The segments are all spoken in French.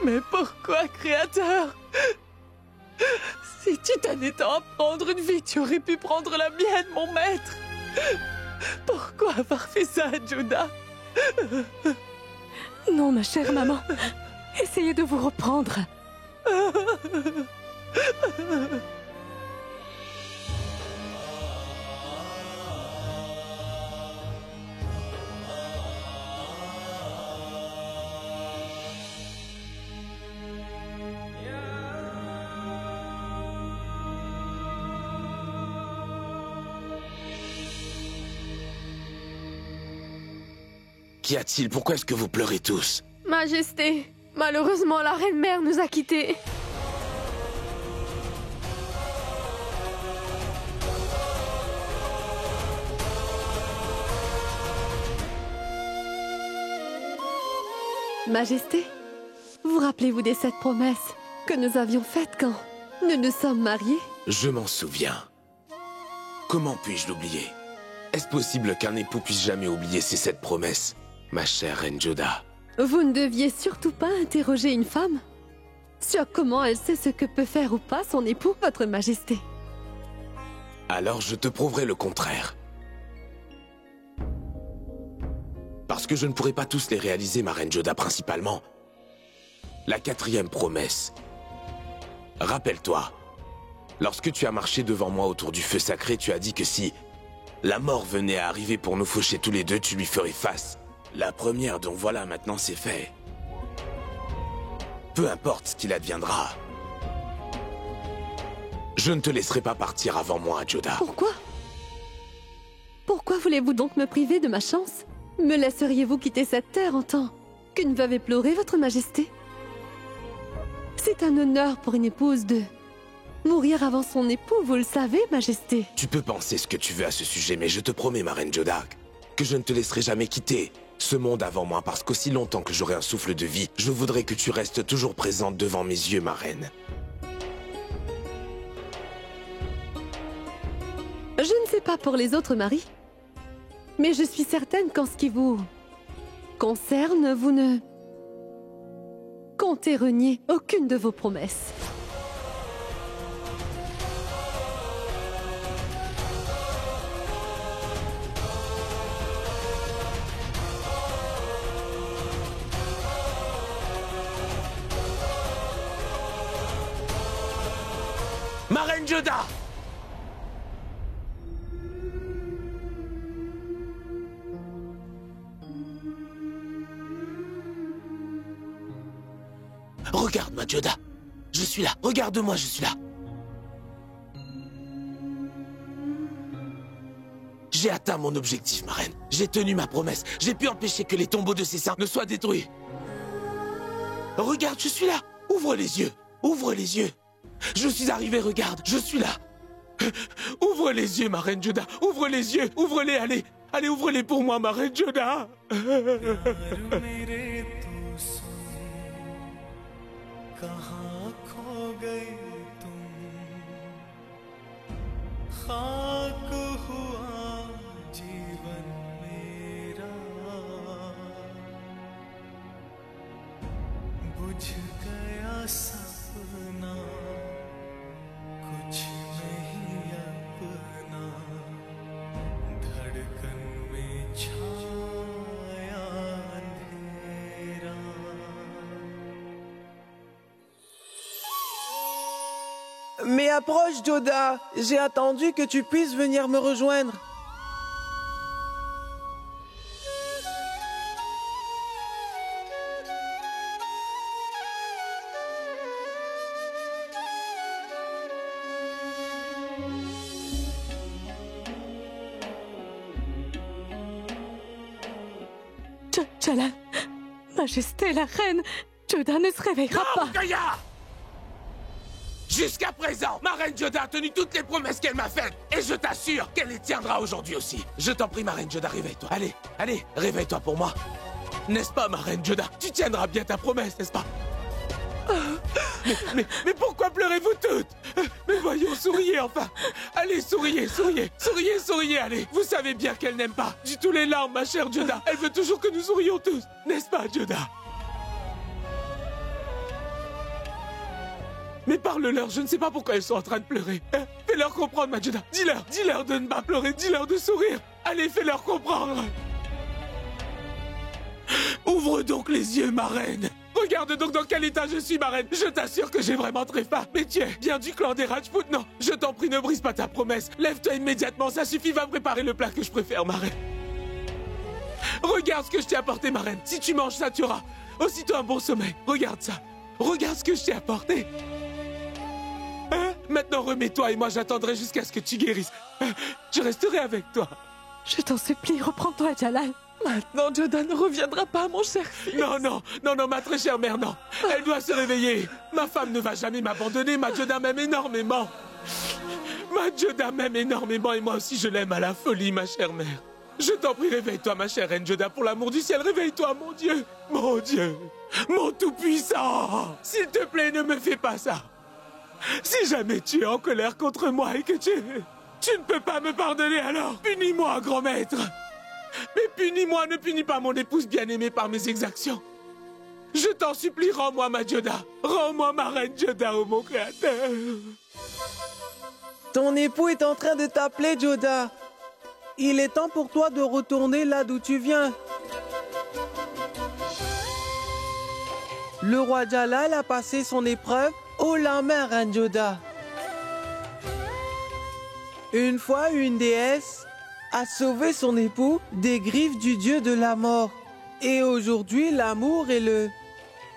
Mais pourquoi, Créateur? Si tu tenais tant à prendre une vie, tu aurais pu prendre la mienne, mon maître. Pourquoi avoir fait ça à Judah? Non, ma chère maman. Essayez de vous reprendre. Qu'y a-t-il? Pourquoi est-ce que vous pleurez tous? Majesté, malheureusement, la reine-mère nous a quittés. Majesté, vous rappelez-vous des 7 promesses que nous avions faites quand nous nous sommes mariés? Je m'en souviens. Comment puis-je l'oublier? Est-ce possible qu'un époux puisse jamais oublier ces 7 promesses? Ma chère reine Judah. Vous ne deviez surtout pas interroger une femme sur comment elle sait ce que peut faire ou pas son époux, votre majesté. Alors je te prouverai le contraire. Parce que je ne pourrai pas tous les réaliser, ma reine Judah, principalement. La 4e promesse. Rappelle-toi, lorsque tu as marché devant moi autour du feu sacré, tu as dit que si la mort venait à arriver pour nous faucher tous les deux, tu lui ferais face. La première, donc voilà, maintenant c'est fait. Peu importe ce qu'il adviendra. Je ne te laisserai pas partir avant moi, Judah. Pourquoi? Pourquoi voulez-vous donc me priver de ma chance? Me laisseriez-vous quitter cette terre en tant qu'une veuve éplorée, votre majesté? C'est un honneur pour une épouse de mourir avant son époux, vous le savez, majesté. Tu peux penser ce que tu veux à ce sujet, mais je te promets, ma reine Judah, que je ne te laisserai jamais quitter ce monde avant moi, parce qu'aussi longtemps que j'aurai un souffle de vie, je voudrais que tu restes toujours présente devant mes yeux, ma reine. Je ne sais pas pour les autres maris, mais je suis certaine qu'en ce qui vous concerne, vous ne comptez renier aucune de vos promesses. Ma reine Judah! Regarde-moi, Judah. Je suis là. Regarde-moi, je suis là. J'ai atteint mon objectif, ma reine. J'ai tenu ma promesse. J'ai pu empêcher que les tombeaux de ces saints ne soient détruits. Regarde, je suis là. Ouvre les yeux. Ouvre les yeux. Je suis arrivé, regarde. Je suis là. Ouvre les yeux, ma reine Judah. Ouvre les yeux. Ouvre-les, allez. Allez, ouvre-les pour moi, ma reine Judah. Mais approche, Judah. J'ai attendu que tu puisses venir me rejoindre. Jalal, Majesté la reine, Judah ne se réveillera pas. Gaïa! Jusqu'à présent, ma reine Judah a tenu toutes les promesses qu'elle m'a faites. Et je t'assure qu'elle les tiendra aujourd'hui aussi. Je t'en prie, ma reine Judah, réveille-toi. Allez, allez, réveille-toi pour moi. N'est-ce pas, ma reine Judah? Tu tiendras bien ta promesse, n'est-ce pas? Mais pourquoi pleurez-vous toutes? Mais voyons, souriez enfin. Allez, souriez, allez. Vous savez bien qu'elle n'aime pas du tout les larmes, ma chère Joda. Elle veut toujours que nous sourions tous, n'est-ce pas, Joda? Mais parle-leur, je ne sais pas pourquoi elles sont en train de pleurer. Hein? Fais-leur comprendre, ma Joda. Dis-leur de ne pas pleurer, dis-leur de sourire. Allez, fais-leur comprendre. Ouvre donc les yeux, ma reine. Regarde donc dans quel état je suis, ma reine. Je t'assure que j'ai vraiment très faim. Mais tu es bien du clan des Rajput, non? Je t'en prie, ne brise pas ta promesse. Lève-toi immédiatement, ça suffit, va préparer le plat que je préfère, ma reine. Regarde ce que je t'ai apporté, ma reine. Si tu manges ça, tu auras aussitôt un bon sommeil. Regarde ça. Regarde ce que je t'ai apporté. Hein? Maintenant, remets-toi et moi, j'attendrai jusqu'à ce que tu guérisses. Je resterai avec toi. Je t'en supplie, reprends-toi, Jalal. Maintenant, Joda ne reviendra pas, mon cher fils. Non, ma très chère mère, non. Elle doit se réveiller. Ma femme ne va jamais m'abandonner. Ma Joda m'aime énormément. Ma Joda m'aime énormément et moi aussi je l'aime à la folie, ma chère mère. Je t'en prie, réveille-toi, ma chère reine Joda, pour l'amour du ciel. Réveille-toi, mon Dieu. Mon Dieu. Mon tout-puissant. S'il te plaît, ne me fais pas ça. Si jamais tu es en colère contre moi et que tu ne peux pas me pardonner, alors punis-moi, grand maître. Mais punis-moi, ne punis pas mon épouse bien-aimée par mes exactions. Je t'en supplie, rends-moi ma Joda. Rends-moi ma reine Joda, ô mon créateur. Ton époux est en train de t'appeler, Joda. Il est temps pour toi de retourner là d'où tu viens. Le roi Jalal a passé son épreuve haut la main, reine Joda. Une fois, une déesse a sauvé son époux des griffes du dieu de la mort. Et aujourd'hui, l'amour et le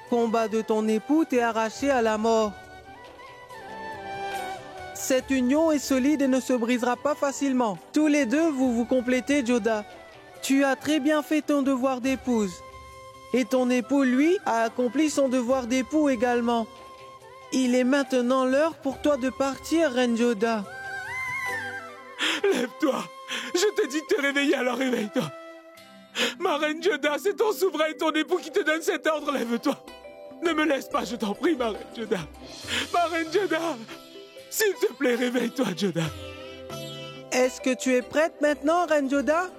combat de ton époux t'est arraché à la mort. Cette union est solide et ne se brisera pas facilement. Tous les deux, vous vous complétez, Joda. Tu as très bien fait ton devoir d'épouse. Et ton époux, lui, a accompli son devoir d'époux également. Il est maintenant l'heure pour toi de partir, reine Joda. Lève-toi. Je te dis de te réveiller, alors réveille-toi. Ma reine Joda, c'est ton souverain et ton époux qui te donne cet ordre. Lève-toi. Ne me laisse pas, je t'en prie, ma reine Joda. Ma reine Joda. S'il te plaît, réveille-toi, Joda. Est-ce que tu es prête maintenant, reine Joda?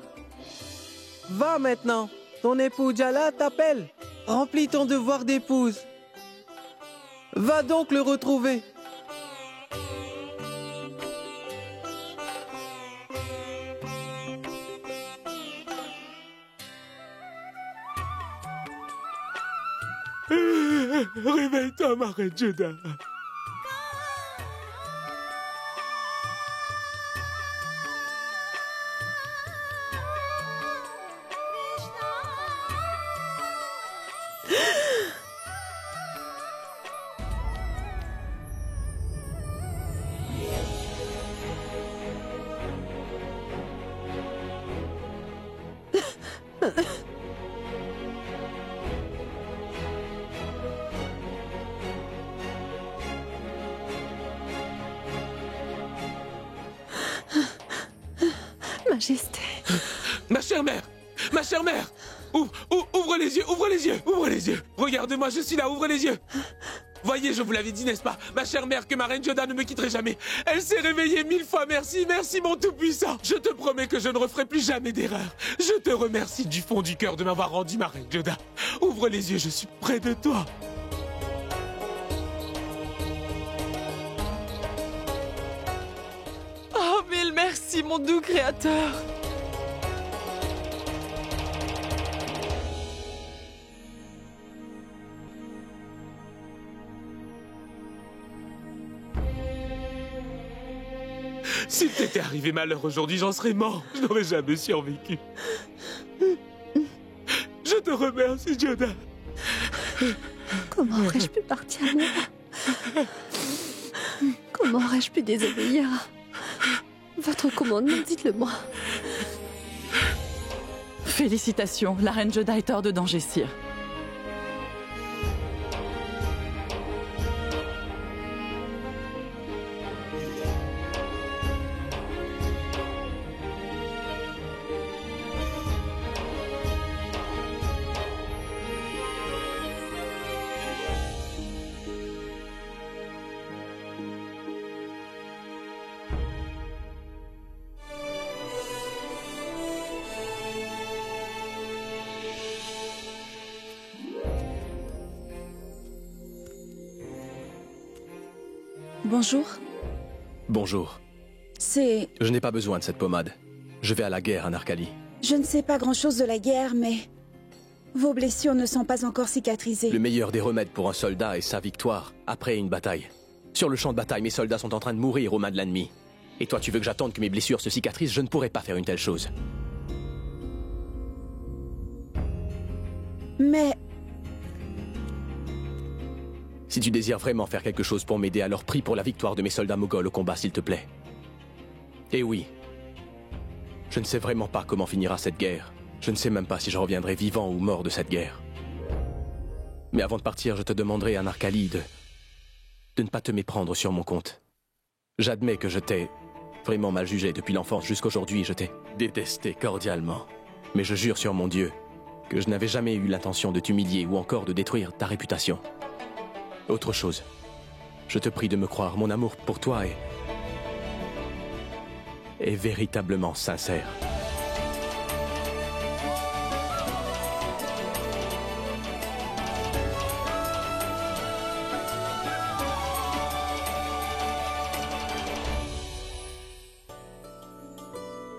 Va maintenant. Ton époux Jalal t'appelle. Remplis ton devoir d'épouse. Va donc le retrouver. Réveille-toi, ma reine Joda. Majesté. Ma chère mère. Ma chère mère. Ouvre les yeux, ouvre les yeux, ouvre les yeux. Regarde-moi, je suis là, ouvre les yeux. Voyez, je vous l'avais dit, n'est-ce pas? Ma chère mère, que ma reine Joda ne me quitterait jamais. Elle s'est réveillée 1000 fois, merci, merci mon tout-puissant. Je te promets que je ne referai plus jamais d'erreur. Je te remercie du fond du cœur de m'avoir rendu ma reine Joda. Ouvre les yeux, je suis près de toi. Oh, mille merci, mon doux créateur. S'il t'était arrivé malheur aujourd'hui, j'en serais mort. Je n'aurais jamais survécu. Je te remercie, Joda. Comment aurais-je pu partir, moi? Comment aurais-je pu désobéir? Votre commandement, dites-le-moi. Félicitations, la reine Joda est hors de danger, sire. Bonjour. Bonjour. C'est... Je n'ai pas besoin de cette pommade. Je vais à la guerre, Anarkali. Je ne sais pas grand-chose de la guerre, mais... Vos blessures ne sont pas encore cicatrisées. Le meilleur des remèdes pour un soldat est sa victoire, après une bataille. Sur le champ de bataille, mes soldats sont en train de mourir aux mains de l'ennemi. Et toi, tu veux que j'attende que mes blessures se cicatrisent? Je ne pourrais pas faire une telle chose. Mais... Si tu désires vraiment faire quelque chose pour m'aider, alors prie pour la victoire de mes soldats moghols au combat, s'il te plaît. Et oui, je ne sais vraiment pas comment finira cette guerre. Je ne sais même pas si je reviendrai vivant ou mort de cette guerre. Mais avant de partir, je te demanderai, Anarkali, de ne pas te méprendre sur mon compte. J'admets que je t'ai vraiment mal jugé depuis l'enfance jusqu'aujourd'hui. Je t'ai détesté cordialement. Mais je jure sur mon Dieu que je n'avais jamais eu l'intention de t'humilier ou encore de détruire ta réputation. Autre chose, je te prie de me croire, mon amour pour toi est véritablement sincère.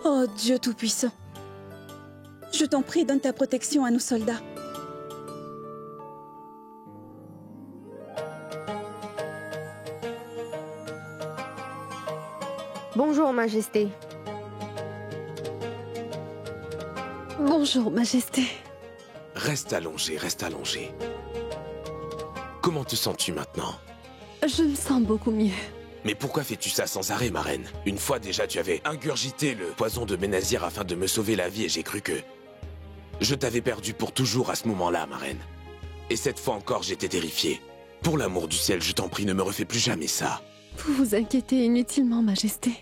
Oh Dieu Tout-Puissant. Je t'en prie, donne ta protection à nos soldats. Bonjour, Majesté. Bonjour, Majesté. Reste allongé, reste allongé. Comment te sens-tu maintenant? Je me sens beaucoup mieux. Mais pourquoi fais-tu ça sans arrêt, ma reine? Une fois déjà, tu avais ingurgité le poison de Benazir afin de me sauver la vie et j'ai cru que... Je t'avais perdu pour toujours à ce moment-là, ma reine. Et cette fois encore, j'étais terrifié. Pour l'amour du ciel, je t'en prie, ne me refais plus jamais ça. Vous vous inquiétez inutilement, Majesté.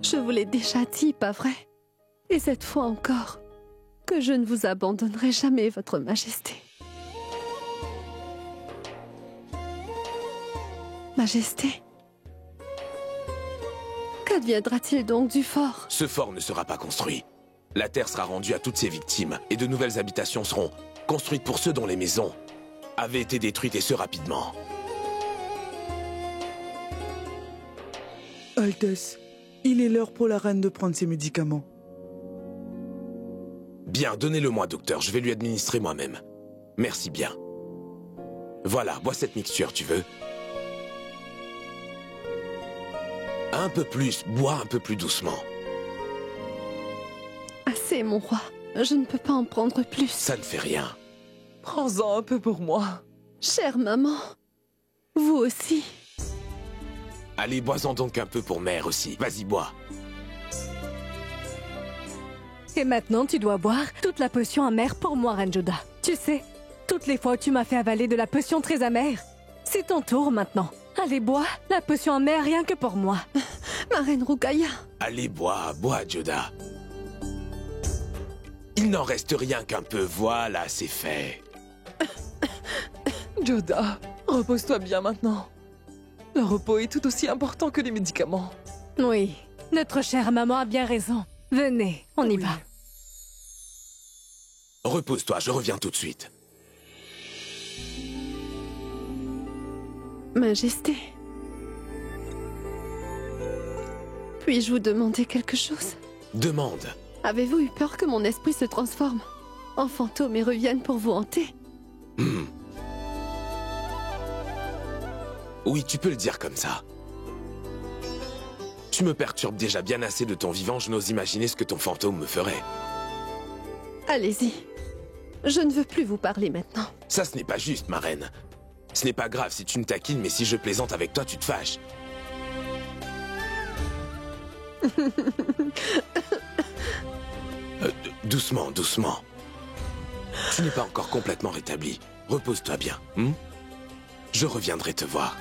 Je vous l'ai déjà dit, pas vrai? Et cette fois encore, que je ne vous abandonnerai jamais, Votre Majesté. Majesté, qu'adviendra-t-il donc du fort? Ce fort ne sera pas construit. La terre sera rendue à toutes ses victimes et de nouvelles habitations seront construites pour ceux dont les maisons avaient été détruites et ce rapidement. Altesse, il est l'heure pour la reine de prendre ses médicaments. Bien, donnez-le-moi, docteur, je vais lui administrer moi-même. Merci bien. Voilà, bois cette mixture, tu veux? Un peu plus, bois un peu plus doucement. Assez, mon roi. Je ne peux pas en prendre plus. Ça ne fait rien. Prends-en un peu pour moi. Chère maman, vous aussi. Allez, bois-en donc un peu pour mère aussi. Vas-y, bois. Et maintenant, tu dois boire toute la potion amère pour moi, Reine Joda. Tu sais, toutes les fois où tu m'as fait avaler de la potion très amère, c'est ton tour maintenant. Allez, bois la potion amère rien que pour moi. Ma reine Rukaya. Allez, bois, Joda. Il n'en reste rien qu'un peu, voilà, c'est fait. Joda, repose-toi bien maintenant. Le repos est tout aussi important que les médicaments. Oui, notre chère maman a bien raison. Venez, on y Oui. va. Repose-toi, je reviens tout de suite. Majesté. Puis-je vous demander quelque chose? Demande. Avez-vous eu peur que mon esprit se transforme en fantôme et revienne pour vous hanter? Oui, tu peux le dire comme ça. Tu me perturbes déjà bien assez de ton vivant, je n'ose imaginer ce que ton fantôme me ferait. Allez-y. Je ne veux plus vous parler maintenant. Ça, ce n'est pas juste, ma reine. Ce n'est pas grave si tu me taquines, mais si je plaisante avec toi, tu te fâches. Doucement, doucement. Tu n'es pas encore complètement rétabli. Repose-toi bien. Je reviendrai te voir.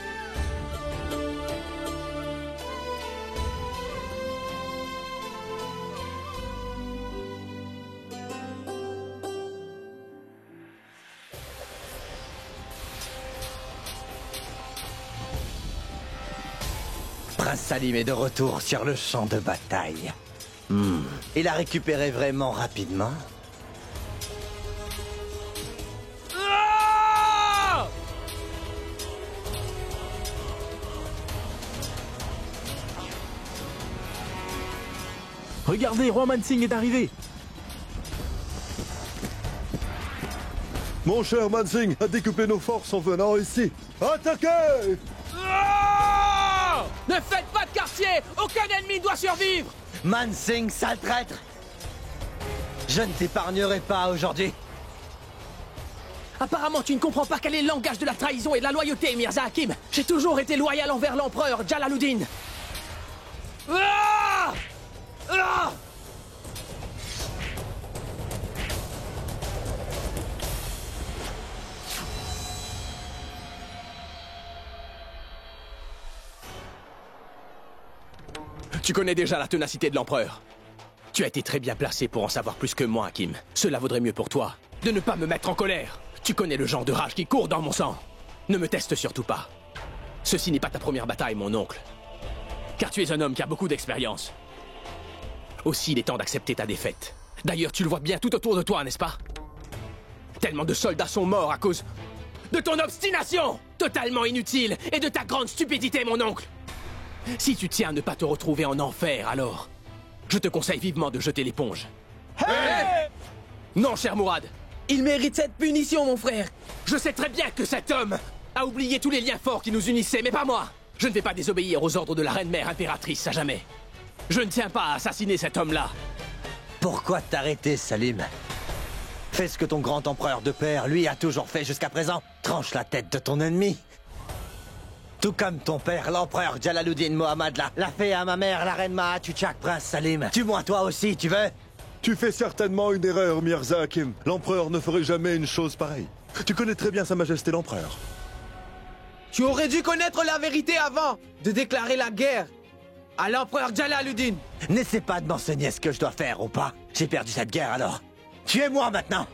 Prince Salim est de retour sur le champ de bataille. Il a récupéré vraiment rapidement. Regardez, Roi Mansing est arrivé. Mon cher Mansing a décuplé nos forces en venant ici. Attaquez! Ne faites pas de quartier! Aucun ennemi ne doit survivre! Mansing, sale traître! Je ne t'épargnerai pas aujourd'hui. Apparemment, tu ne comprends pas quel est le langage de la trahison et de la loyauté, Mirza Hakim. J'ai toujours été loyal envers l'empereur Jalaluddin. Ah! Ah! Tu connais déjà la ténacité de l'empereur. Tu as été très bien placé pour en savoir plus que moi, Hakim. Cela vaudrait mieux pour toi de ne pas me mettre en colère. Tu connais le genre de rage qui court dans mon sang. Ne me teste surtout pas. Ceci n'est pas ta première bataille, mon oncle. Car tu es un homme qui a beaucoup d'expérience. Aussi, il est temps d'accepter ta défaite. D'ailleurs, tu le vois bien tout autour de toi, n'est-ce pas? Tellement de soldats sont morts à cause de ton obstination totalement inutile et de ta grande stupidité, mon oncle. Si tu tiens à ne pas te retrouver en enfer, alors je te conseille vivement de jeter l'éponge. Hey! Non, cher Mourad. Il mérite cette punition, mon frère. Je sais très bien que cet homme a oublié tous les liens forts qui nous unissaient, mais pas moi. Je ne vais pas désobéir aux ordres de la reine-mère impératrice à jamais. Je ne tiens pas à assassiner cet homme-là. Pourquoi t'arrêter, Salim? Fais ce que ton grand empereur de père, lui, a toujours fait jusqu'à présent. Tranche la tête de ton ennemi. Tout comme ton père, l'empereur Jalaluddin Mohammad l'a fait à ma mère, la reine Mahatchak, prince Salim. Tue-moi toi aussi, tu veux? Tu fais certainement une erreur, Mirza Hakim. L'empereur ne ferait jamais une chose pareille. Tu connais très bien Sa Majesté l'empereur. Tu aurais dû connaître la vérité avant de déclarer la guerre à l'empereur Jalaluddin. N'essaie pas de m'enseigner ce que je dois faire ou pas. J'ai perdu cette guerre alors. Tuez-moi maintenant.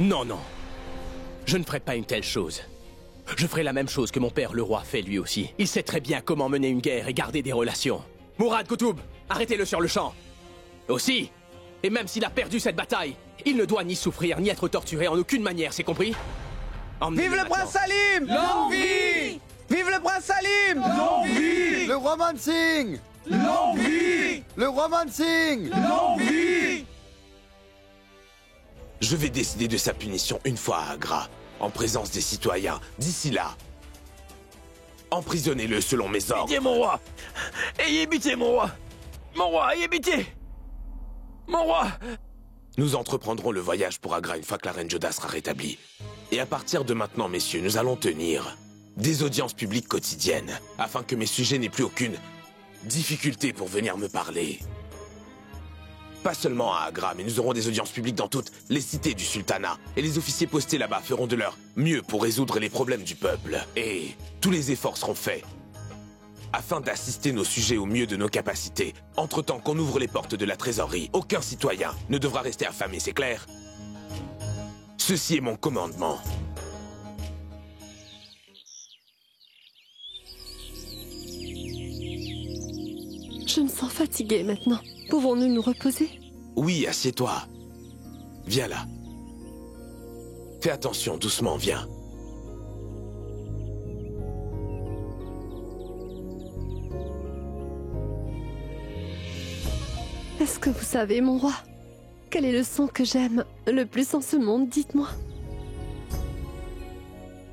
Non, non. Je ne ferai pas une telle chose. Je ferai la même chose que mon père le roi fait lui aussi. Il sait très bien comment mener une guerre et garder des relations. Mourad Koutoub, arrêtez-le sur le champ. Aussi, et même s'il a perdu cette bataille, il ne doit ni souffrir ni être torturé en aucune manière, c'est compris? Vive le prince Salim! Longue vie! Vive le prince Salim! Longue vie! Le roi Mansing! Longue vie! Le roi Mansing! Longue vie! Je vais décider de sa punition une fois à Agra, en présence des citoyens. D'ici là, emprisonnez-le selon mes ordres. Pitié, mon roi! Ayez pitié, mon roi! Mon roi, ayez pitié! Mon roi! Nous entreprendrons le voyage pour Agra une fois que la reine Joda sera rétablie. Et à partir de maintenant, messieurs, nous allons tenir des audiences publiques quotidiennes, afin que mes sujets n'aient plus aucune difficulté pour venir me parler. Pas seulement à Agra, mais nous aurons des audiences publiques dans toutes les cités du sultanat. Et les officiers postés là-bas feront de leur mieux pour résoudre les problèmes du peuple. Et tous les efforts seront faits afin d'assister nos sujets au mieux de nos capacités. Entre-temps qu'on ouvre les portes de la trésorerie, aucun citoyen ne devra rester affamé, c'est clair? Ceci est mon commandement. Je me sens fatiguée maintenant. Pouvons-nous nous reposer? Oui, assieds-toi. Viens là. Fais attention, doucement, viens. Est-ce que vous savez, mon roi, quel est le son que j'aime le plus en ce monde, dites-moi?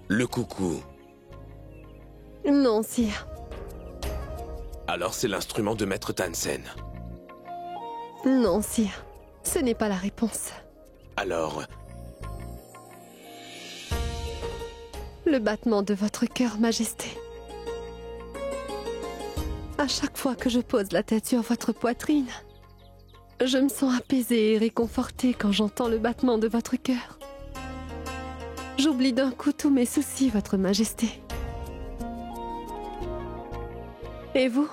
Le coucou. Non, sire. Alors c'est l'instrument de Maître Tansen. Non, sire. Ce n'est pas la réponse. Alors, Le battement de votre cœur, Majesté. À chaque fois que je pose la tête sur votre poitrine, je me sens apaisée et réconfortée quand j'entends le battement de votre cœur. J'oublie d'un coup tous mes soucis, votre Majesté. Et vous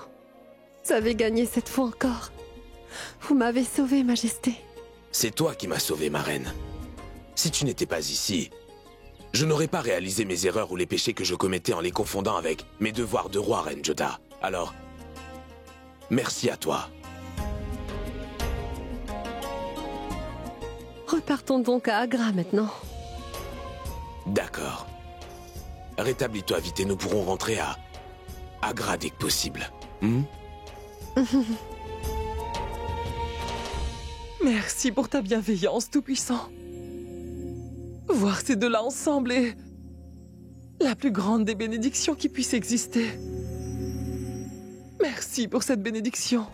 avez gagné cette fois encore. Vous m'avez sauvée, Majesté. c'est toi qui m'as sauvé, ma reine. Si tu n'étais pas ici, je n'aurais pas réalisé mes erreurs ou les péchés que je commettais en les confondant avec mes devoirs de roi, reine Joda. Alors, merci à toi. Repartons donc à Agra maintenant. D'accord. Rétablis-toi vite et nous pourrons rentrer à Agra dès que possible. Merci pour ta bienveillance, Tout-Puissant. Voir ces deux-là ensemble est la plus grande des bénédictions qui puisse exister. Merci pour cette bénédiction.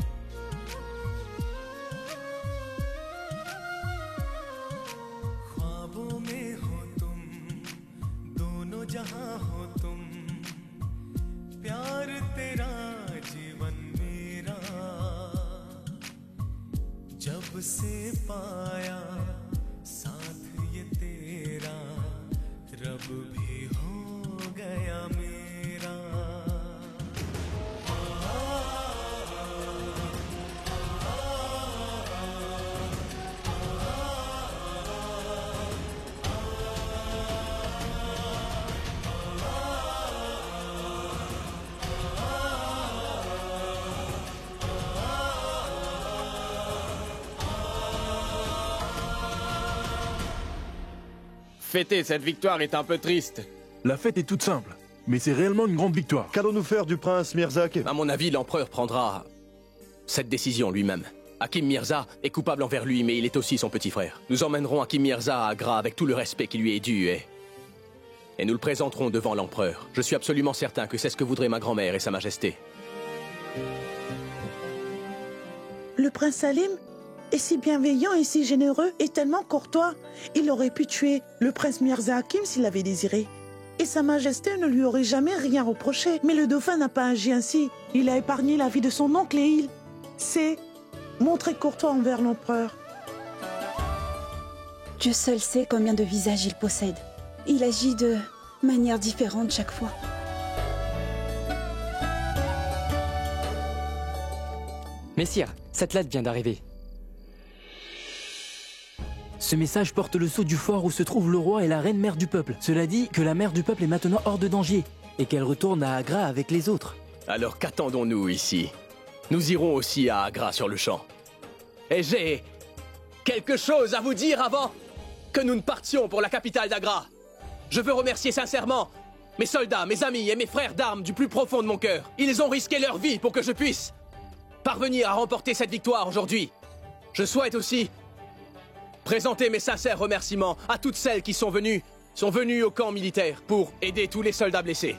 Fêter cette victoire est un peu triste. La fête est toute simple, mais c'est réellement une grande victoire. Qu'allons-nous faire du prince Mirza Hakim? À mon avis, l'empereur prendra cette décision lui-même. Hakim Mirza est coupable envers lui, mais il est aussi son petit frère. Nous emmènerons Hakim Mirza à Agra avec tout le respect qui lui est dû et nous le présenterons devant l'empereur. Je suis absolument certain que c'est ce que voudrait ma grand-mère et sa majesté. Le prince Salim est si bienveillant et si généreux et tellement courtois. Il aurait pu tuer le prince Mirza Hakim s'il l'avait désiré. Et sa majesté ne lui aurait jamais rien reproché. Mais le dauphin n'a pas agi ainsi. Il a épargné la vie de son oncle et il s'est montré courtois envers l'empereur. Dieu seul sait combien de visages il possède. Il agit de manière différente chaque fois. Messire, cette lettre vient d'arriver. Ce message porte le sceau du fort où se trouve le roi et la reine mère du peuple. Cela dit que la mère du peuple est maintenant hors de danger et qu'elle retourne à Agra avec les autres. Alors qu'attendons-nous ici? Nous irons aussi à Agra sur le champ. Et j'ai quelque chose à vous dire avant que nous ne partions pour la capitale d'Agra. Je veux remercier sincèrement mes soldats, mes amis et mes frères d'armes du plus profond de mon cœur. Ils ont risqué leur vie pour que je puisse parvenir à remporter cette victoire aujourd'hui. Je souhaite aussi présenter mes sincères remerciements à toutes celles qui sont venues au camp militaire pour aider tous les soldats blessés.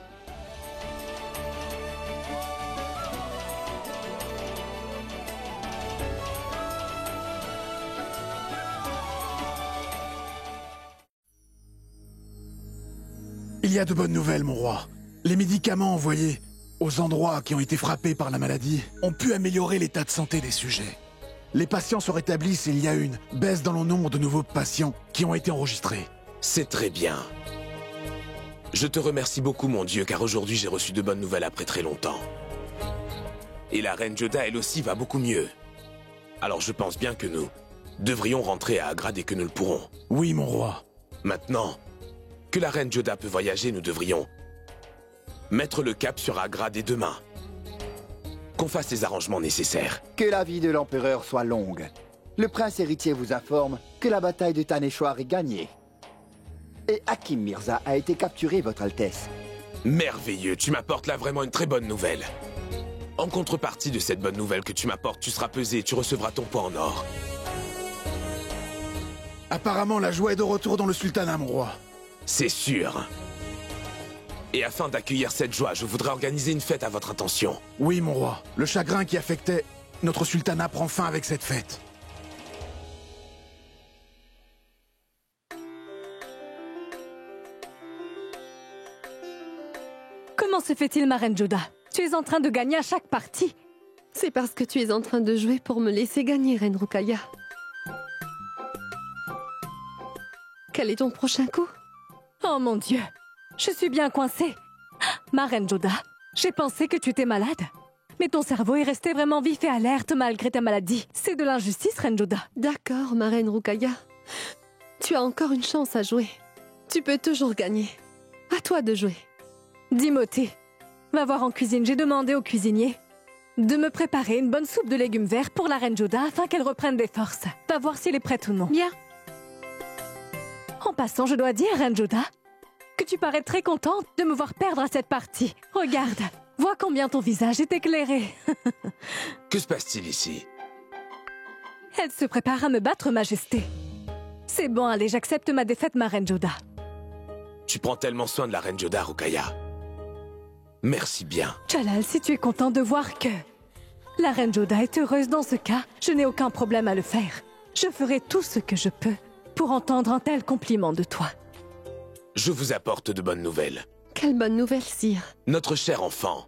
Il y a de bonnes nouvelles, mon roi. Les médicaments envoyés aux endroits qui ont été frappés par la maladie ont pu améliorer l'état de santé des sujets. Les patients se rétablissent et il y a une baisse dans le nombre de nouveaux patients qui ont été enregistrés. C'est très bien. Je te remercie beaucoup, mon Dieu, car aujourd'hui j'ai reçu de bonnes nouvelles après très longtemps. Et la reine Joda, elle aussi, va beaucoup mieux. Alors je pense bien que nous devrions rentrer à Agra dès que nous le pourrons. Oui, mon roi. Maintenant que la reine Joda peut voyager, nous devrions mettre le cap sur Agra dès demain. Qu'on fasse les arrangements nécessaires. Que la vie de l'empereur soit longue. Le prince héritier vous informe que la bataille de Taneshwar est gagnée. Et Hakim Mirza a été capturé, votre Altesse. Merveilleux, tu m'apportes là vraiment une très bonne nouvelle. En contrepartie de cette bonne nouvelle que tu m'apportes, tu seras pesé et tu recevras ton poids en or. Apparemment, la joie est de retour dans le sultanat, mon roi. C'est sûr. Et afin d'accueillir cette joie, je voudrais organiser une fête à votre intention. Oui, mon roi. Le chagrin qui affectait notre sultanat prend fin avec cette fête. Comment se fait-il, ma reine Joda? Tu es en train de gagner à chaque partie. C'est parce que tu es en train de jouer pour me laisser gagner, reine Rukaya. Quel est ton prochain coup? Oh mon Dieu, je suis bien coincée. Ma reine Joda, j'ai pensé que tu étais malade. Mais ton cerveau est resté vraiment vif et alerte malgré ta maladie. C'est de l'injustice, reine Joda. D'accord, ma reine Rukaya. Tu as encore une chance à jouer. Tu peux toujours gagner. À toi de jouer. Dimothée, va voir en cuisine. J'ai demandé au cuisinier de me préparer une bonne soupe de légumes verts pour la reine Joda afin qu'elle reprenne des forces. Va voir s'il est prête ou non. Bien. En passant, je dois dire, reine Joda, que tu parais très contente de me voir perdre à cette partie. Regarde, vois combien ton visage est éclairé. Que se passe-t-il ici? Elle se prépare à me battre, Majesté. C'est bon, allez, j'accepte ma défaite, ma reine Joda. Tu prends tellement soin de la reine Joda, Rukaya. Merci bien. Jalal, si tu es content de voir que la reine Joda est heureuse dans ce cas, je n'ai aucun problème à le faire. Je ferai tout ce que je peux pour entendre un tel compliment de toi. Je vous apporte de bonnes nouvelles. Quelle bonne nouvelle, sire. Notre cher enfant,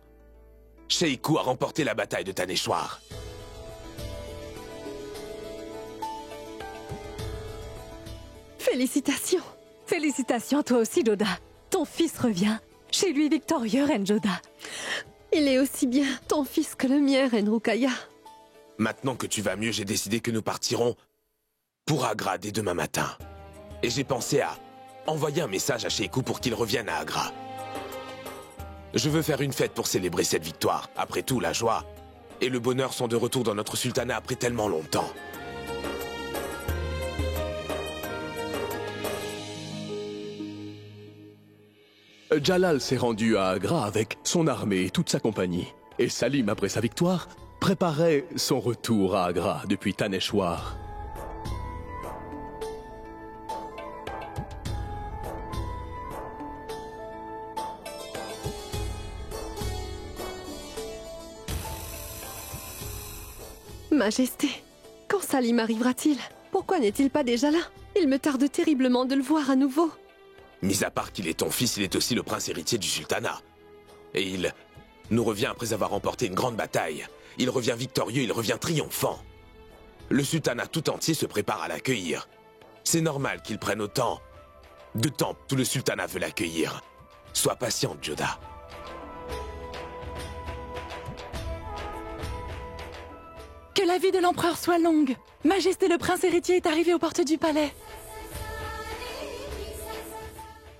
Sheikou a remporté la bataille de Taneshwar. Félicitations. Félicitations à toi aussi, Joda. Ton fils revient. Chez lui victorieux, reine Joda. Il est aussi bien ton fils que le mien, reine Rukaya. Maintenant que tu vas mieux, j'ai décidé que nous partirons pour Agra dès demain matin. Et j'ai pensé à envoyer un message à Sheikou pour qu'il revienne à Agra. Je veux faire une fête pour célébrer cette victoire. Après tout, la joie et le bonheur sont de retour dans notre sultanat après tellement longtemps. Jalal s'est rendu à Agra avec son armée et toute sa compagnie. Et Salim, après sa victoire, préparait son retour à Agra depuis Taneshwar. Majesté, quand Salim arrivera-t-il? Pourquoi n'est-il pas déjà là? Il me tarde terriblement de le voir à nouveau. Mis à part qu'il est ton fils, il est aussi le prince héritier du sultanat. Et il nous revient après avoir remporté une grande bataille. Il revient victorieux, il revient triomphant. Le sultanat tout entier se prépare à l'accueillir. C'est normal qu'il prenne autant de temps. Tout le sultanat veut l'accueillir. Sois patiente, Joda. Que la vie de l'empereur soit longue. Majesté, le prince héritier est arrivé aux portes du palais.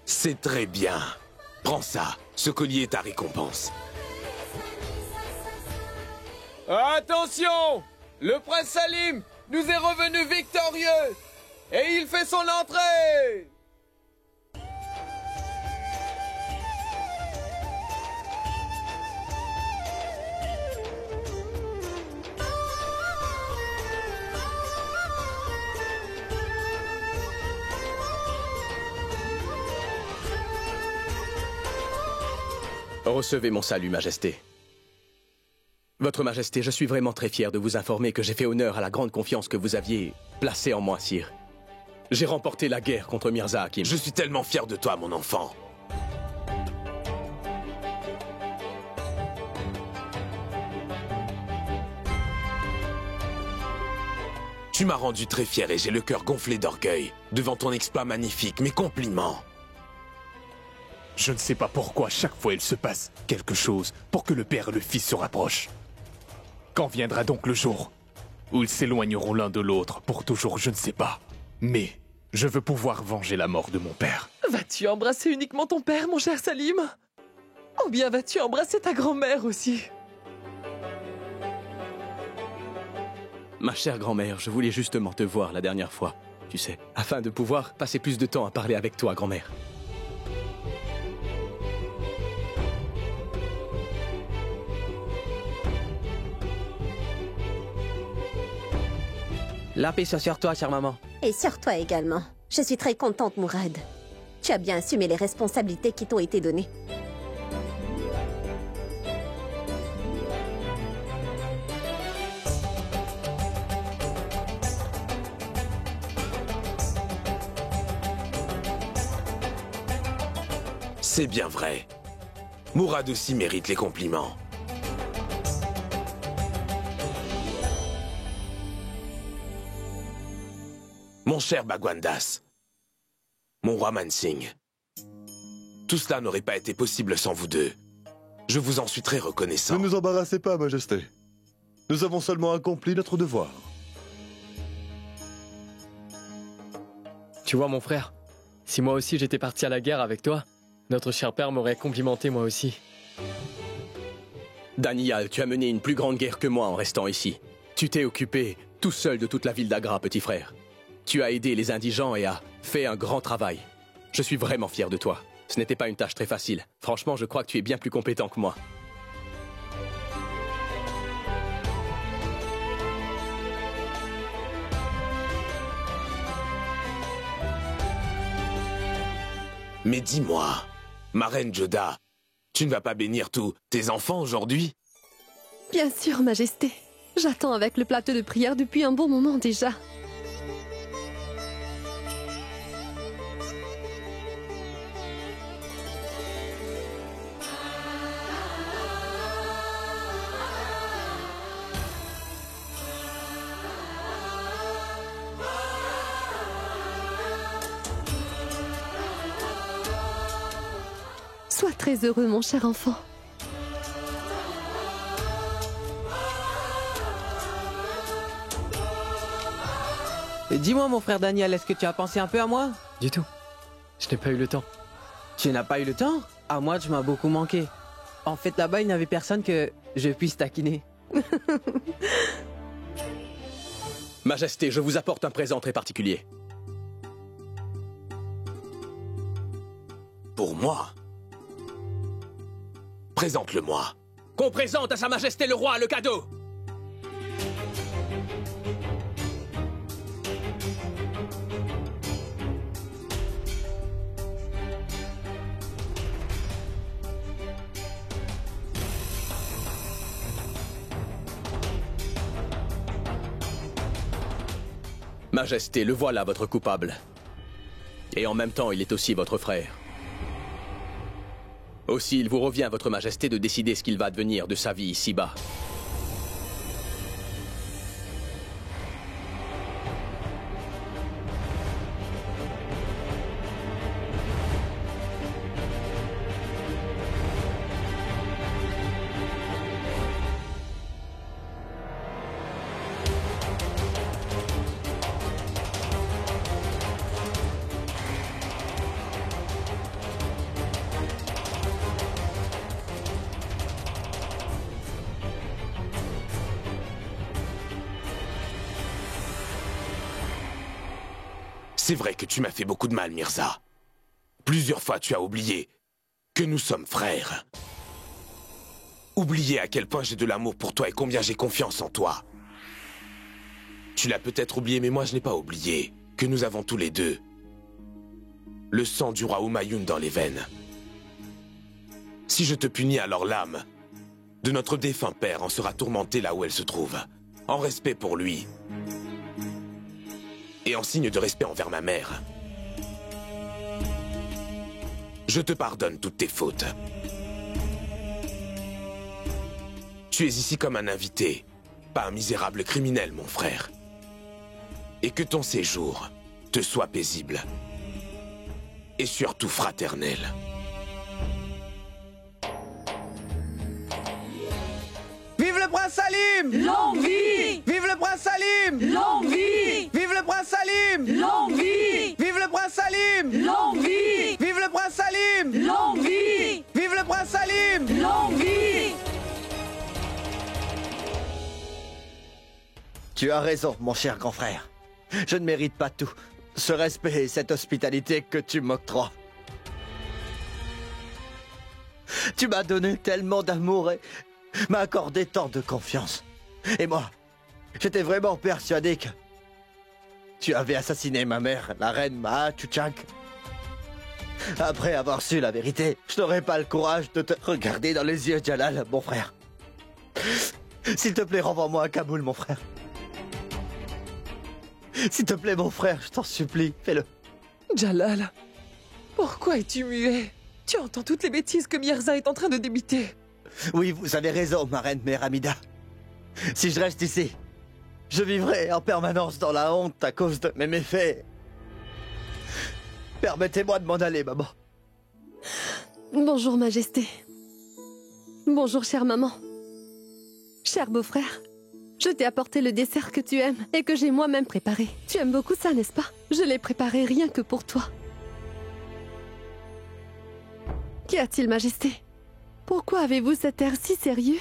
C'est très bien. Prends ça. Ce collier est ta récompense. Attention! Le prince Salim nous est revenu victorieux et il fait son entrée! Recevez mon salut, Majesté. Votre Majesté, je suis vraiment très fier de vous informer que j'ai fait honneur à la grande confiance que vous aviez placée en moi, sire. J'ai remporté la guerre contre Mirza Hakim. Je suis tellement fier de toi, mon enfant. Tu m'as rendu très fier et j'ai le cœur gonflé d'orgueil devant ton exploit magnifique. Mes compliments. Je ne sais pas pourquoi chaque fois il se passe quelque chose pour que le père et le fils se rapprochent. Quand viendra donc le jour où ils s'éloigneront l'un de l'autre pour toujours, je ne sais pas. Mais je veux pouvoir venger la mort de mon père. Vas-tu embrasser uniquement ton père, mon cher Salim? Ou bien vas-tu embrasser ta grand-mère aussi? Ma chère grand-mère, je voulais justement te voir la dernière fois, tu sais, afin de pouvoir passer plus de temps à parler avec toi, grand-mère. La paix soit sur toi, chère maman. Et sur toi également. Je suis très contente, Mourad. Tu as bien assumé les responsabilités qui t'ont été données. C'est bien vrai. Mourad aussi mérite les compliments. Mon cher Bagwandas, mon roi Mansingh, tout cela n'aurait pas été possible sans vous deux. Je vous en suis très reconnaissant. Ne nous embarrassez pas, Majesté. Nous avons seulement accompli notre devoir. Tu vois, mon frère, si moi aussi j'étais parti à la guerre avec toi, notre cher père m'aurait complimenté moi aussi. Daniel, tu as mené une plus grande guerre que moi en restant ici. Tu t'es occupé tout seul de toute la ville d'Agra, petit frère. Tu as aidé les indigents et as fait un grand travail. Je suis vraiment fier de toi. Ce n'était pas une tâche très facile. Franchement, je crois que tu es bien plus compétent que moi. Mais dis-moi, ma reine Joda, tu ne vas pas bénir tous tes enfants aujourd'hui? Bien sûr, Majesté. J'attends avec le plateau de prière depuis un bon moment déjà. Sois très heureux, mon cher enfant. Dis-moi, mon frère Daniel, est-ce que tu as pensé un peu à moi? Du tout. Je n'ai pas eu le temps. Tu n'as pas eu le temps? À moi, tu m'as beaucoup manqué. En fait, là-bas, il n'y avait personne que je puisse taquiner. Majesté, je vous apporte un présent très particulier. Pour moi? Présente-le-moi. Qu'on présente à Sa Majesté le Roi le cadeau! Majesté, le voilà votre coupable. Et en même temps, il est aussi votre frère. Aussi, il vous revient, votre Majesté, de décider ce qu'il va advenir de sa vie ici-bas. C'est vrai que tu m'as fait beaucoup de mal, Mirza. Plusieurs fois tu as oublié que nous sommes frères. Oublié à quel point j'ai de l'amour pour toi et combien j'ai confiance en toi. Tu l'as peut-être oublié, mais moi je n'ai pas oublié que nous avons tous les deux le sang du roi Humayun dans les veines. Si je te punis, alors l'âme de notre défunt père en sera tourmentée là où elle se trouve, en respect pour lui. Et en signe de respect envers ma mère. Je te pardonne toutes tes fautes. Tu es ici comme un invité, pas un misérable criminel, mon frère. Et que ton séjour te soit paisible. Et surtout fraternel. Vive le prince Salim! Longue vie! Vive le prince Salim! Longue vie! Vive le prince Salim! Longue vie! Vive le prince Salim! Longue vie! Vive le prince Salim! Longue vie! Vive le prince Salim! Longue vie! Tu as raison, mon cher grand frère. Je ne mérite pas tout. Ce respect et cette hospitalité que tu m'octroies. Tu m'as donné tellement d'amour et m'as accordé tant de confiance. Et moi, j'étais vraiment persuadé que tu avais assassiné ma mère, la reine Maha Chuchak. Après avoir su la vérité, je n'aurais pas le courage de te regarder dans les yeux, Jalal, mon frère. S'il te plaît, renvoie-moi à Kaboul, mon frère. S'il te plaît, mon frère, je t'en supplie, fais-le. Jalal, pourquoi es-tu muet? Tu entends toutes les bêtises que Mirza est en train de débiter. Oui, vous avez raison, ma reine mère Amida. Si je reste ici, je vivrai en permanence dans la honte à cause de mes méfaits. Permettez-moi de m'en aller, maman. Bonjour, Majesté. Bonjour, chère maman. Cher beau-frère, je t'ai apporté le dessert que tu aimes et que j'ai moi-même préparé. Tu aimes beaucoup ça, n'est-ce pas? Je l'ai préparé rien que pour toi. Qu'y a-t-il, Majesté? Pourquoi avez-vous cet air si sérieux?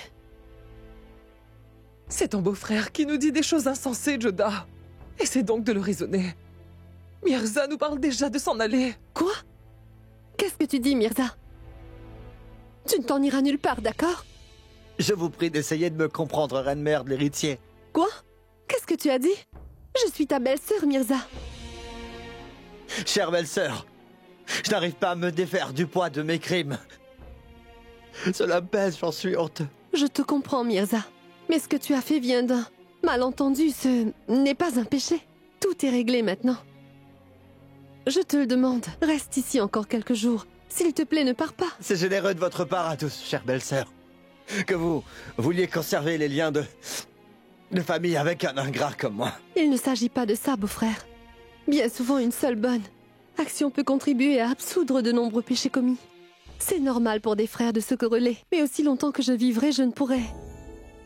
C'est ton beau-frère qui nous dit des choses insensées, Joda. Essaie donc de le raisonner. Mirza nous parle déjà de s'en aller. Quoi? Qu'est-ce que tu dis, Mirza? Tu ne t'en iras nulle part, d'accord? Je vous prie d'essayer de me comprendre, reine-mère de l'héritier. Quoi? Qu'est-ce que tu as dit? Je suis ta belle-sœur, Mirza. Chère belle-sœur, Je n'arrive pas à me défaire du poids de mes crimes. Cela me pèse, j'en suis honteux. Je te comprends, Mirza. Mais ce que tu as fait vient d'un malentendu. Ce n'est pas un péché. Tout est réglé maintenant. Je te le demande, reste ici encore quelques jours. S'il te plaît, ne pars pas. C'est généreux de votre part à tous, chère belle-sœur. Que vous vouliez conserver les liens de famille avec un ingrat comme moi. Il ne s'agit pas de ça, beau-frère. Bien souvent, une seule bonne action peut contribuer à absoudre de nombreux péchés commis. C'est normal pour des frères de se quereller, mais aussi longtemps que je vivrai, je ne pourrai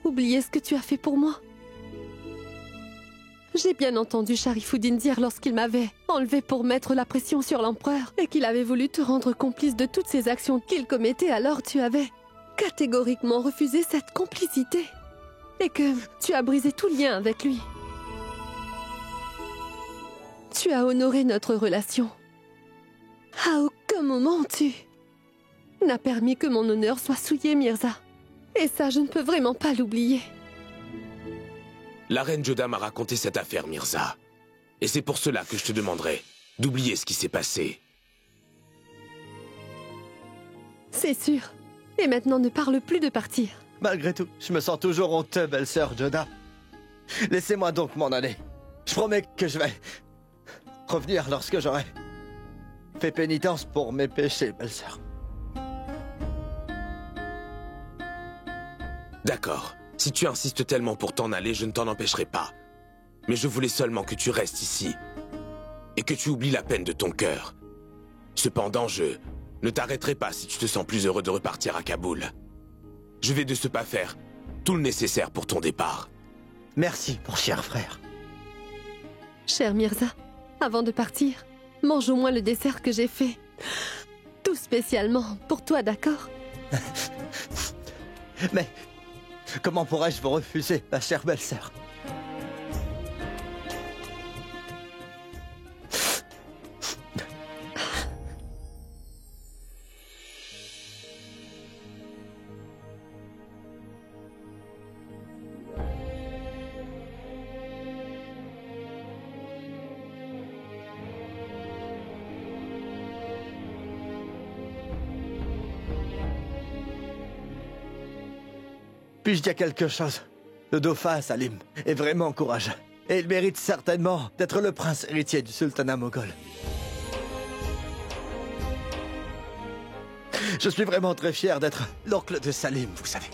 oublier ce que tu as fait pour moi. J'ai bien entendu Sharifuddin dire lorsqu'il m'avait enlevé pour mettre la pression sur l'empereur et qu'il avait voulu te rendre complice de toutes ces actions qu'il commettait, alors tu avais catégoriquement refusé cette complicité et que tu as brisé tout lien avec lui. Tu as honoré notre relation. À aucun moment tu n'as permis que mon honneur soit souillé, Mirza. Et ça, je ne peux vraiment pas l'oublier. La reine Joda m'a raconté cette affaire, Mirza. Et c'est pour cela que je te demanderai d'oublier ce qui s'est passé. C'est sûr. Et maintenant, ne parle plus de partir. Malgré tout, je me sens toujours honteux, belle-sœur Joda. Laissez-moi donc m'en aller. Je promets que je vais revenir lorsque j'aurai fait pénitence pour mes péchés, belle-sœur. D'accord. Si tu insistes tellement pour t'en aller, je ne t'en empêcherai pas. Mais je voulais seulement que tu restes ici et que tu oublies la peine de ton cœur. Cependant, je ne t'arrêterai pas si tu te sens plus heureux de repartir à Kaboul. Je vais de ce pas faire tout le nécessaire pour ton départ. Merci, mon cher frère. Cher Mirza, avant de partir, mange au moins le dessert que j'ai fait. Tout spécialement pour toi, d'accord? Mais comment pourrais-je vous refuser, ma chère belle-sœur? Puis-je dire quelque chose? Le dauphin, Salim, est vraiment courageux. Et il mérite certainement d'être le prince héritier du sultanat moghol. Je suis vraiment très fier d'être l'oncle de Salim, vous savez.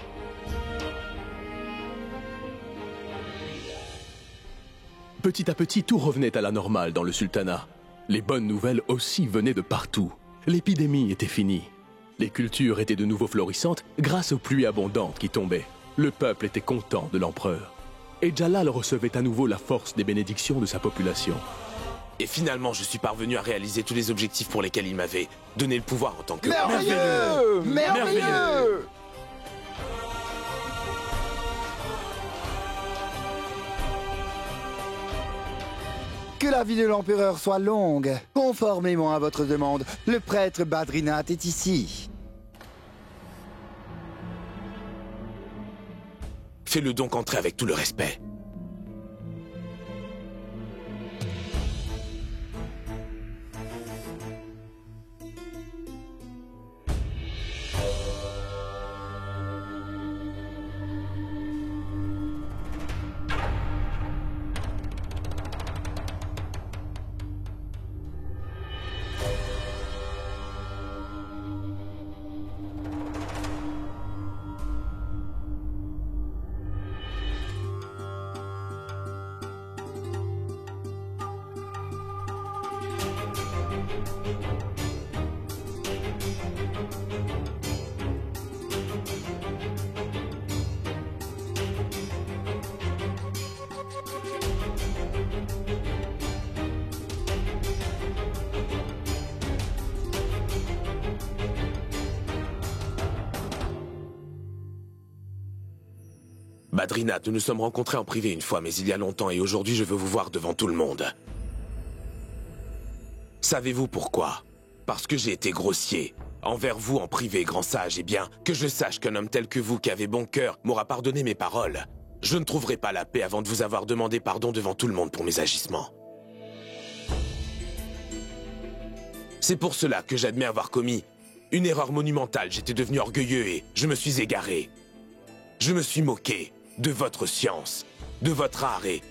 Petit à petit, tout revenait à la normale dans le sultanat. Les bonnes nouvelles aussi venaient de partout. L'épidémie était finie. Les cultures étaient de nouveau florissantes grâce aux pluies abondantes qui tombaient. Le peuple était content de l'empereur. Et Jalal recevait à nouveau la force des bénédictions de sa population. Et finalement, je suis parvenu à réaliser tous les objectifs pour lesquels il m'avait donné le pouvoir en tant que... Merveilleux! Merveilleux! Que la vie de l'empereur soit longue. Conformément à votre demande, le prêtre Badrinath est ici. Fais-le donc entrer avec tout le respect. Badrinath, nous nous sommes rencontrés en privé une fois, mais il y a longtemps, et aujourd'hui je veux vous voir devant tout le monde. Savez-vous pourquoi? Parce que j'ai été grossier. Envers vous en privé, grand sage, et bien, que je sache qu'un homme tel que vous, qui avez bon cœur, m'aura pardonné mes paroles. Je ne trouverai pas la paix avant de vous avoir demandé pardon devant tout le monde pour mes agissements. C'est pour cela que j'admets avoir commis une erreur monumentale. J'étais devenu orgueilleux et je me suis égaré. Je me suis moqué de votre science, de votre art et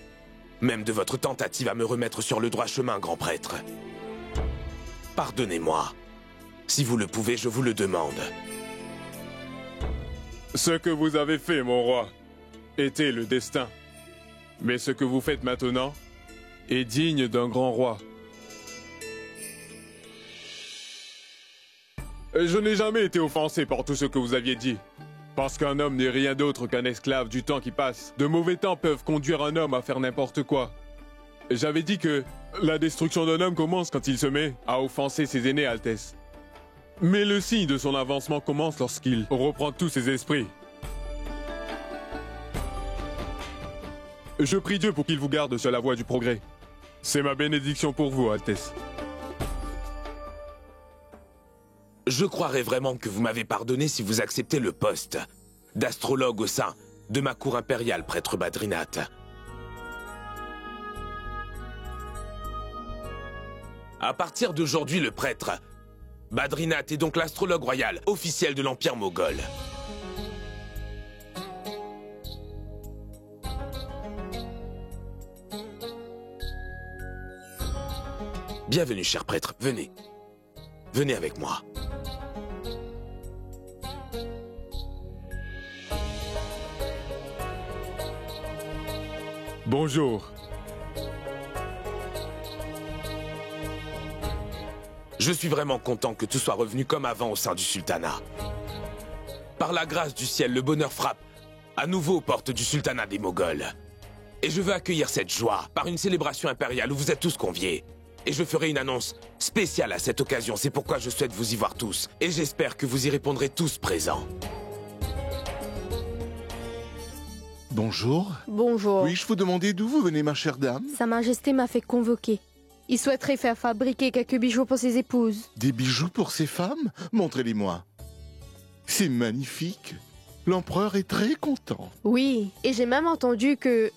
même de votre tentative à me remettre sur le droit chemin, grand prêtre. Pardonnez-moi. Si vous le pouvez, je vous le demande. Ce que vous avez fait, mon roi, était le destin. Mais ce que vous faites maintenant est digne d'un grand roi. Je n'ai jamais été offensé par tout ce que vous aviez dit. Parce qu'un homme n'est rien d'autre qu'un esclave du temps qui passe. De mauvais temps peuvent conduire un homme à faire n'importe quoi. J'avais dit que la destruction d'un homme commence quand il se met à offenser ses aînés, Altesse. Mais le signe de son avancement commence lorsqu'il reprend tous ses esprits. Je prie Dieu pour qu'il vous garde sur la voie du progrès. C'est ma bénédiction pour vous, Altesse. Je croirais vraiment que vous m'avez pardonné si vous acceptez le poste d'astrologue au sein de ma cour impériale, prêtre Badrinath. À partir d'aujourd'hui, le prêtre Badrinath est donc l'astrologue royal officiel de l'Empire moghol. Bienvenue, cher prêtre. Venez. Venez avec moi. Bonjour. Je suis vraiment content que tout soit revenu comme avant au sein du sultanat. Par la grâce du ciel, le bonheur frappe à nouveau aux portes du sultanat des Moghols. Et je veux accueillir cette joie par une célébration impériale où vous êtes tous conviés. Et je ferai une annonce spéciale à cette occasion. C'est pourquoi je souhaite vous y voir tous. Et j'espère que vous y répondrez tous présents. Bonjour. Bonjour. Puis-je vous demander d'où vous venez, ma chère dame? Sa Majesté m'a fait convoquer. Il souhaiterait faire fabriquer quelques bijoux pour ses épouses. Des bijoux pour ses femmes? Montrez-les-moi. C'est magnifique. L'empereur est très content. Oui, et j'ai même entendu que...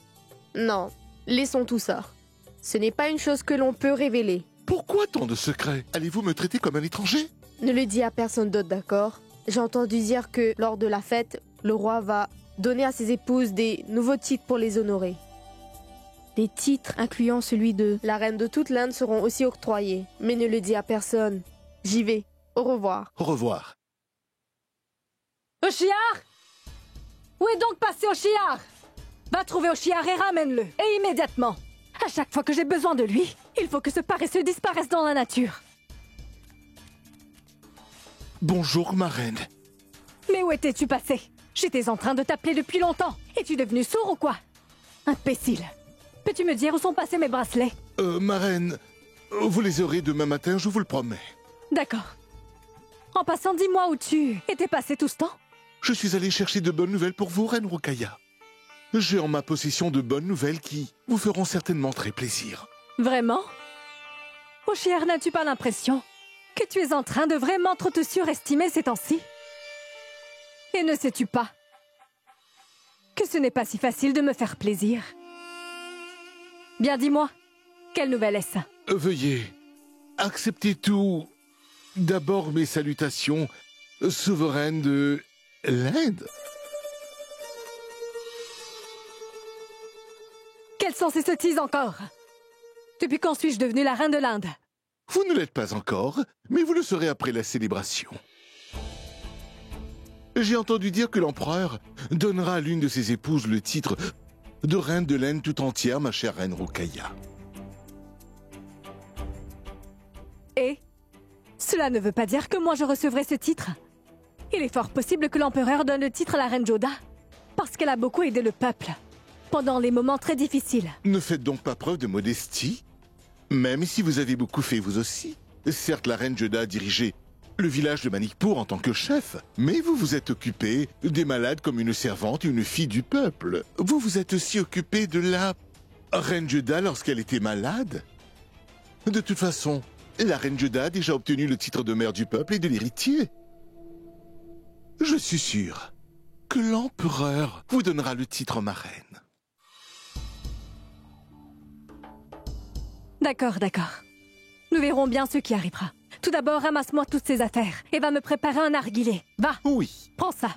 Non, laissons tout ça. Ce n'est pas une chose que l'on peut révéler. Pourquoi tant de secrets? Allez-vous me traiter comme un étranger? Ne le dis à personne d'autre, d'accord? J'ai entendu dire que, lors de la fête, le roi va donner à ses épouses des nouveaux titres pour les honorer. Des titres incluant celui de la reine de toute l'Inde seront aussi octroyés. Mais ne le dis à personne. J'y vais. Au revoir. Au revoir. Oshiar! Où est donc passé Oshiar? Va trouver Oshiar et ramène-le. Et immédiatement. À chaque fois que j'ai besoin de lui, il faut que ce paresseux disparaisse dans la nature. Bonjour, ma reine. Mais où étais-tu passé? J'étais en train de t'appeler depuis longtemps. Es-tu devenu sourd ou quoi? Imbécile. Peux-tu me dire où sont passés mes bracelets? Ma reine, vous les aurez demain matin, je vous le promets. D'accord. En passant, dis-moi où tu étais passé tout ce temps? Je suis allé chercher de bonnes nouvelles pour vous, reine Rukaya. J'ai en ma possession de bonnes nouvelles qui vous feront certainement très plaisir. Vraiment? Oshiar, n'as-tu pas l'impression que tu es en train de vraiment trop te surestimer ces temps-ci? Et ne sais-tu pas que ce n'est pas si facile de me faire plaisir? Bien, dis-moi, quelle nouvelle est-ce? Veuillez accepter tout. D'abord mes salutations, souveraine de l'Inde. Quelles sont ces sottises encore? Depuis quand suis-je devenue la reine de l'Inde? Vous ne l'êtes pas encore, mais vous le serez après la célébration. J'ai entendu dire que l'empereur donnera à l'une de ses épouses le titre de reine de l'Inde tout entière, ma chère reine Rukaya. Et cela ne veut pas dire que moi je recevrai ce titre. Il est fort possible que l'empereur donne le titre à la reine Joda, parce qu'elle a beaucoup aidé le peuple pendant les moments très difficiles. Ne faites donc pas preuve de modestie, même si vous avez beaucoup fait vous aussi. Certes, la reine Joda a dirigé le village de Manikpur en tant que chef, mais vous vous êtes occupé des malades comme une servante et une fille du peuple. Vous vous êtes aussi occupé de la reine Joda lorsqu'elle était malade. De toute façon, la reine Joda a déjà obtenu le titre de mère du peuple et de l'héritier. Je suis sûr que l'empereur vous donnera le titre ma reine. D'accord, d'accord. Nous verrons bien ce qui arrivera. Tout d'abord, ramasse-moi toutes ces affaires et va me préparer un narguilé. Va. Oui. Prends ça.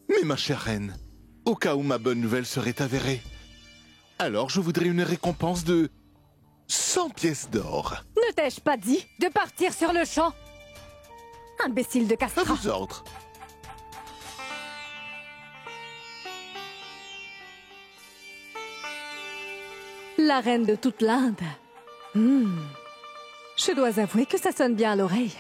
Mais ma chère reine, au cas où ma bonne nouvelle serait avérée, alors je voudrais une récompense de 100 pièces d'or. Ne t'ai-je pas dit de partir sur le champ? Imbécile de castrat. À vos ordres. La reine de toute l'Inde. Je dois avouer que ça sonne bien à l'oreille.